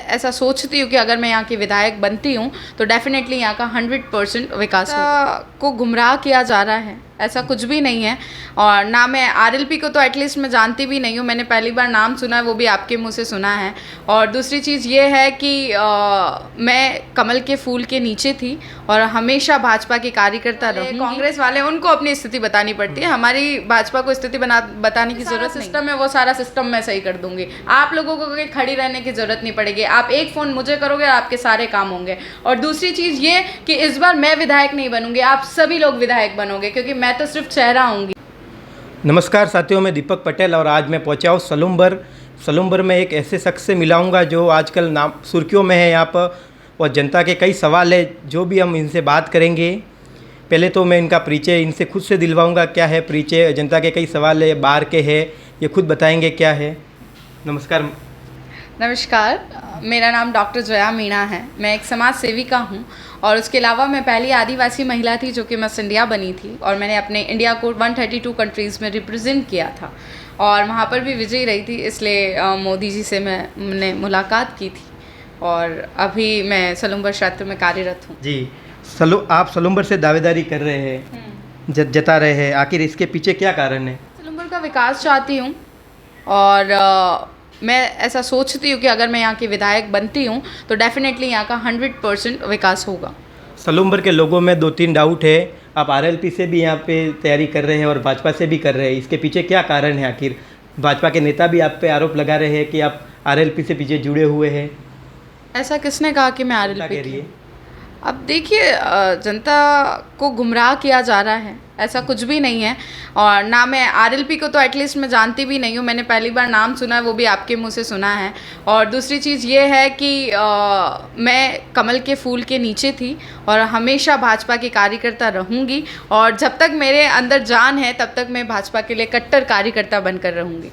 ऐसा सोचती हूँ कि अगर मैं यहाँ की विधायक बनती हूँ तो डेफिनेटली यहाँ का 100% विकास को गुमराह किया जा रहा है, ऐसा कुछ भी नहीं है। और ना मैं आरएलपी को तो एटलीस्ट मैं जानती भी नहीं हूँ, मैंने पहली बार नाम सुना है, वो भी आपके मुंह से सुना है। और दूसरी चीज़ ये है कि मैं कमल के फूल के नीचे थी और हमेशा भाजपा के कार्यकर्ता रहे। कांग्रेस वाले उनको अपनी स्थिति बतानी पड़ती है, हमारी भाजपा को स्थिति बताने की जरूरत नहीं। सिस्टम है वो सारा सिस्टम मैं सही कर दूंगी, आप लोगों को खड़ी रहने की जरूरत नहीं पड़ेगी। आप एक फ़ोन मुझे करोगे और आपके सारे काम होंगे। और दूसरी चीज़ ये कि इस बार मैं विधायक नहीं बनूंगी, आप सभी लोग विधायक बनोगे, क्योंकि मैं तो सिर्फ चेहरा होंगी। नमस्कार साथियों, मैं दीपक पटेल और आज मैं पहुंचा हूँ सलूम्बर में एक ऐसे शख्स से मिला हूँगा जो आजकल नाम सुर्खियों में है यहाँ पर, और जनता के कई सवाल है जो भी हम इनसे बात करेंगे। पहले तो मैं इनका परिचय इनसे खुद से दिलवाऊंगा, क्या है परिचय, जनता के कई सवाल है, बाहर के है, ये खुद बताएंगे क्या है। नमस्कार, मेरा नाम डॉक्टर जया मीणा है। मैं एक समाज सेविका हूँ और उसके अलावा मैं पहली आदिवासी महिला थी जो कि मिस इंडिया बनी थी, और मैंने अपने इंडिया को 132 कंट्रीज़ में रिप्रेजेंट किया था और वहाँ पर भी विजयी रही थी। इसलिए मोदी जी से मैंने मुलाकात की थी और अभी मैं सलूम्बर क्षेत्र में कार्यरत हूँ। जी, आप सलूम्बर से दावेदारी कर रहे हैं, जता रहे हैं, आखिर इसके पीछे क्या कारण है? सलूम्बर का विकास चाहती हूँ और मैं ऐसा सोचती हूँ कि अगर मैं यहाँ की विधायक बनती हूँ तो डेफिनेटली यहाँ का 100% विकास होगा। सलूम्बर के लोगों में 2-3 डाउट है। आप आरएलपी से भी यहाँ पे तैयारी कर रहे हैं और भाजपा से भी कर रहे हैं, इसके पीछे क्या कारण है? आखिर भाजपा के नेता भी आप पे आरोप लगा रहे हैं कि आप आरएलपी से पीछे जुड़े हुए हैं। ऐसा किसने कहा कि मैं आरएलपी की? अब देखिए, जनता को गुमराह किया जा रहा है, ऐसा कुछ भी नहीं है। और ना मैं आरएलपी को तो एटलीस्ट मैं जानती भी नहीं हूँ, मैंने पहली बार नाम सुना है, वो भी आपके मुंह से सुना है। और दूसरी चीज़ ये है कि मैं कमल के फूल के नीचे थी और हमेशा भाजपा की कार्यकर्ता रहूँगी, और जब तक मेरे अंदर जान है तब तक मैं भाजपा के लिए कट्टर कार्यकर्ता बनकर रहूँगी।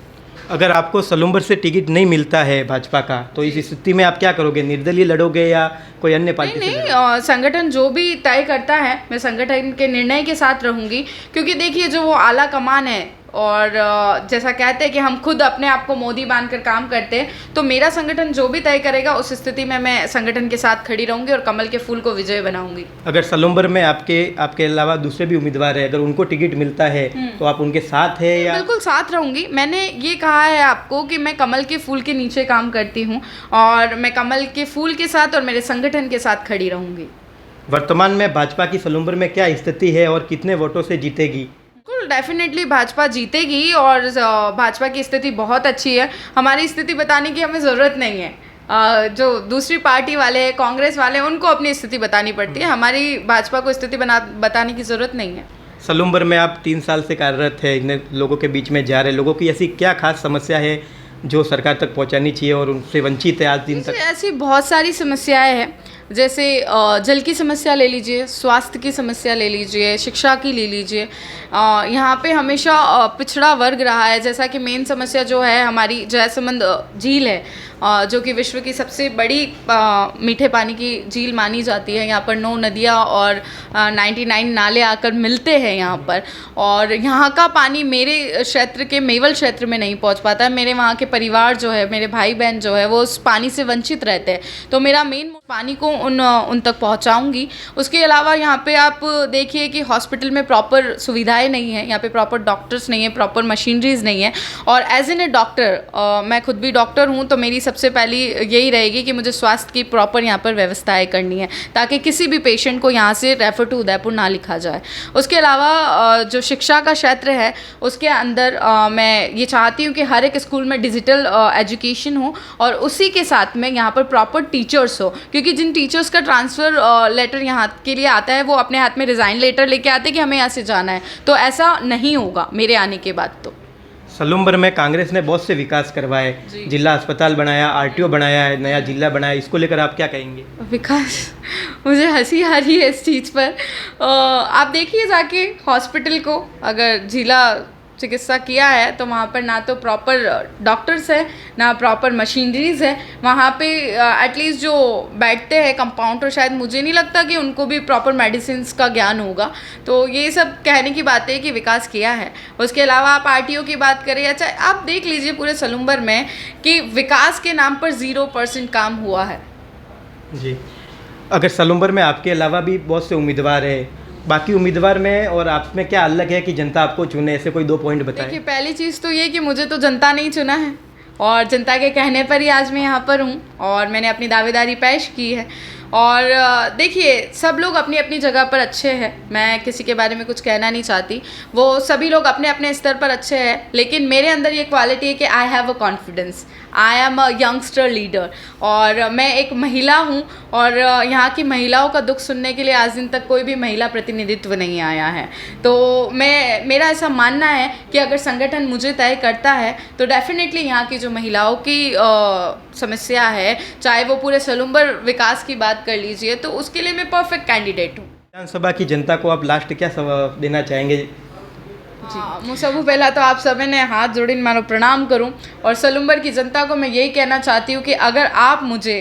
अगर आपको सलूम्बर से टिकट नहीं मिलता है भाजपा का, तो इस स्थिति में आप क्या करोगे? निर्दलीय लड़ोगे या कोई अन्य पार्टी से? नहीं, संगठन जो भी तय करता है मैं संगठन के निर्णय के साथ रहूँगी, क्योंकि देखिए जो वो आला कमान है और जैसा कहते हैं कि हम खुद अपने आप को मोदी बांधकर काम करते हैं, तो मेरा संगठन जो भी तय करेगा उस स्थिति में मैं संगठन के साथ खड़ी रहूँगी और कमल के फूल को विजय बनाऊंगी। अगर सलूम्बर में आपके अलावा दूसरे भी उम्मीदवार है, अगर उनको टिकट मिलता है तो आप उनके साथ है या? बिल्कुल साथ रहूँगी। मैंने ये कहा है आपको कि मैं कमल के फूल के नीचे काम करती हूँ और मैं कमल के फूल के साथ और मेरे संगठन के साथ खड़ी रहूँगी। वर्तमान में भाजपा की सलूम्बर में क्या स्थिति है और कितने वोटों से जीतेगी? डेफिनेटली भाजपा जीतेगी और भाजपा की स्थिति बहुत अच्छी है। हमारी स्थिति बताने की हमें ज़रूरत नहीं है। जो दूसरी पार्टी वाले हैं, कांग्रेस वाले, उनको अपनी स्थिति बतानी पड़ती है, हमारी भाजपा को स्थिति बताने की ज़रूरत नहीं है। सलूम्बर में आप 3 साल से कार्यरत है, इतने लोगों के बीच में जा रहे, लोगों की ऐसी क्या खास समस्या है जो सरकार तक पहुंचानी चाहिए और उनसे वंचित है आज दिन तक? ऐसी बहुत सारी समस्याएं हैं, जैसे जल की समस्या ले लीजिए, स्वास्थ्य की समस्या ले लीजिए, शिक्षा की ले लीजिए। यहाँ पे हमेशा पिछड़ा वर्ग रहा है। जैसा कि मेन समस्या जो है हमारी जयसमंद झील है, जो कि विश्व की सबसे बड़ी मीठे पानी की झील मानी जाती है। यहाँ पर 9 नदियाँ और 99 नाले आकर मिलते हैं यहाँ पर, और यहाँ का पानी मेरे क्षेत्र के मेवल क्षेत्र में नहीं पहुँच पाता है। मेरे वहाँ के परिवार जो है, मेरे भाई बहन जो है, वो उस पानी से वंचित रहते हैं, तो मेरा मेन पानी को उन तक पहुँचाऊँगी। उसके अलावा यहाँ पे आप देखिए कि हॉस्पिटल में प्रॉपर सुविधाएँ नहीं हैं, यहाँ पे प्रॉपर डॉक्टर्स नहीं है, प्रॉपर मशीनरीज नहीं है। और एज एन ए डॉक्टर, मैं खुद भी डॉक्टर हूँ, तो मेरी सबसे पहली यही रहेगी कि मुझे स्वास्थ्य की प्रॉपर यहाँ पर व्यवस्थाएं करनी है, ताकि किसी भी पेशेंट को यहाँ से रेफर टू उदयपुर ना लिखा जाए। उसके अलावा जो शिक्षा का क्षेत्र है उसके अंदर मैं ये चाहती हूँ कि हर एक स्कूल में डिजिटल एजुकेशन हो और उसी के साथ में यहाँ पर प्रॉपर टीचर्स हो, क्योंकि जिन टीचर्स का ट्रांसफ़र लेटर यहाँ के लिए आता है वो अपने हाथ में रिज़ाइन लेटर लेके आते हैं कि हमें यहाँ से जाना है, तो ऐसा नहीं होगा मेरे आने के बाद। तो सलूम्बर में कांग्रेस ने बहुत से विकास करवाए, जिला अस्पताल बनाया, आरटीओ बनाया है, नया जिला बनाया, इसको लेकर आप क्या कहेंगे? विकास, मुझे हंसी आ रही है इस चीज़ पर। आप देखिए जाके हॉस्पिटल को, अगर जिला चिकित्सा किया है तो वहाँ पर ना तो प्रॉपर डॉक्टर्स है, ना प्रॉपर मशीनरीज है। वहाँ पे एटलीस्ट जो बैठते हैं कंपाउंडर, शायद मुझे नहीं लगता कि उनको भी प्रॉपर मेडिसिन का ज्ञान होगा। तो ये सब कहने की बात है कि विकास किया है। उसके अलावा आप आरटीओ की बात करें, अच्छा आप देख लीजिए पूरे सलूम्बर में कि विकास के नाम पर 0% काम हुआ है। जी, अगर सलूम्बर में आपके अलावा भी बहुत से उम्मीदवार है, बाकी उम्मीदवार में और आप में क्या अलग है कि जनता आपको चुने, ऐसे कोई 2 पॉइंट बताएं। देखिए, पहली चीज़ तो ये कि मुझे तो जनता ने ही चुना है और जनता के कहने पर ही आज मैं यहाँ पर हूँ और मैंने अपनी दावेदारी पेश की है। और देखिए, सब लोग अपनी अपनी जगह पर अच्छे हैं, मैं किसी के बारे में कुछ कहना नहीं चाहती, वो सभी लोग अपने अपने स्तर पर अच्छे हैं। लेकिन मेरे अंदर ये क्वालिटी है कि I have a confidence, I am a youngster leader और मैं एक महिला हूँ और यहाँ की महिलाओं का दुख सुनने के लिए आज दिन तक कोई भी महिला प्रतिनिधित्व नहीं आया है। तो मेरा ऐसा मानना है कि अगर संगठन मुझे तय करता है तो डेफिनेटली यहाँ की जो महिलाओं की समस्या है, चाहे वो पूरे सलूम्बर विकास की बात कर लीजिए, तो उसके लिए मैं परफेक्ट कैंडिडेट हूँ। विधानसभा की जनता को आप लास्ट क्या देना चाहेंगे? હું सबू पहला तो आप सभी ने हाथ जोड़ीने मारो प्रणाम करूं और सलूम्बर की जनता को मैं यही कहना चाहती हूं कि अगर आप मुझे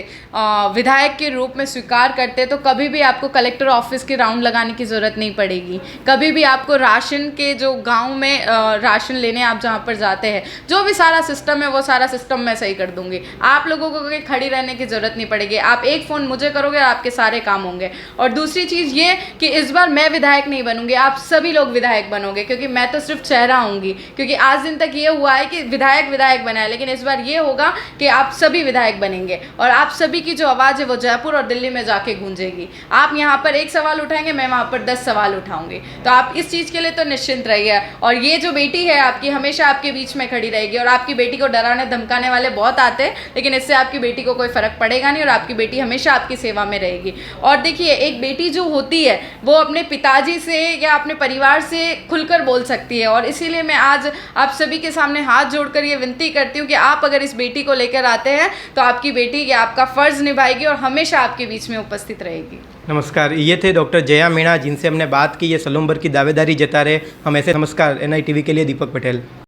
विधायक के रूप में स्वीकार करते तो कभी भी आपको कलेक्टर ऑफिस के राउंड लगाने की ज़रूरत नहीं पड़ेगी। कभी भी आपको राशन के जो गांव में राशन लेने आप जहां पर जाते हैं, जो भी सारा सिस्टम है वो सारा सिस्टम मैं सही कर दूंगी। आप लोगों को कहीं खड़ी रहने की ज़रूरत नहीं पड़ेगी। आप एक फ़ोन मुझे करोगे और आपके सारे काम होंगे। और दूसरी चीज़ ये कि इस बार मैं विधायक नहीं बनूंगी, आप सभी लोग विधायक बनोगे, क्योंकि मैं तो सिर्फ चेहरा होंगी। क्योंकि आज दिन तक ये हुआ है कि विधायक बना है, लेकिन इस बार ये होगा कि आप सभी विधायक बनेंगे और आप सभी की जो आवाज़ है वो जयपुर और दिल्ली में जाके गूंजेगी। आप यहाँ पर एक सवाल उठाएंगे, मैं वहाँ पर 10 सवाल उठाऊंगी। तो आप इस चीज़ के लिए तो निश्चिंत रहिए। और ये जो बेटी है आपकी, हमेशा आपके बीच में खड़ी रहेगी। और आपकी बेटी को डराने धमकाने वाले बहुत आते हैं, लेकिन इससे आपकी बेटी को कोई फ़र्क पड़ेगा नहीं और आपकी बेटी हमेशा आपकी सेवा में रहेगी। और देखिए, एक बेटी जो होती है वो अपने पिताजी से या अपने परिवार से खुलकर बोल सकती है। और इसीलिए मैं आज आप सभी के सामने हाथ जोड़कर ये विनती करती हूँ कि आप अगर इस बेटी को लेकर आते हैं तो आपकी बेटी ये आपका फ़र्ज़ निभाएगी और हमेशा आपके बीच में उपस्थित रहेगी। नमस्कार, ये थे डॉक्टर जया मीणा जिनसे हमने बात की, ये सलूम्बर की दावेदारी जता रहे। हम ऐसे नमस्कार NI TV के लिए दीपक पटेल।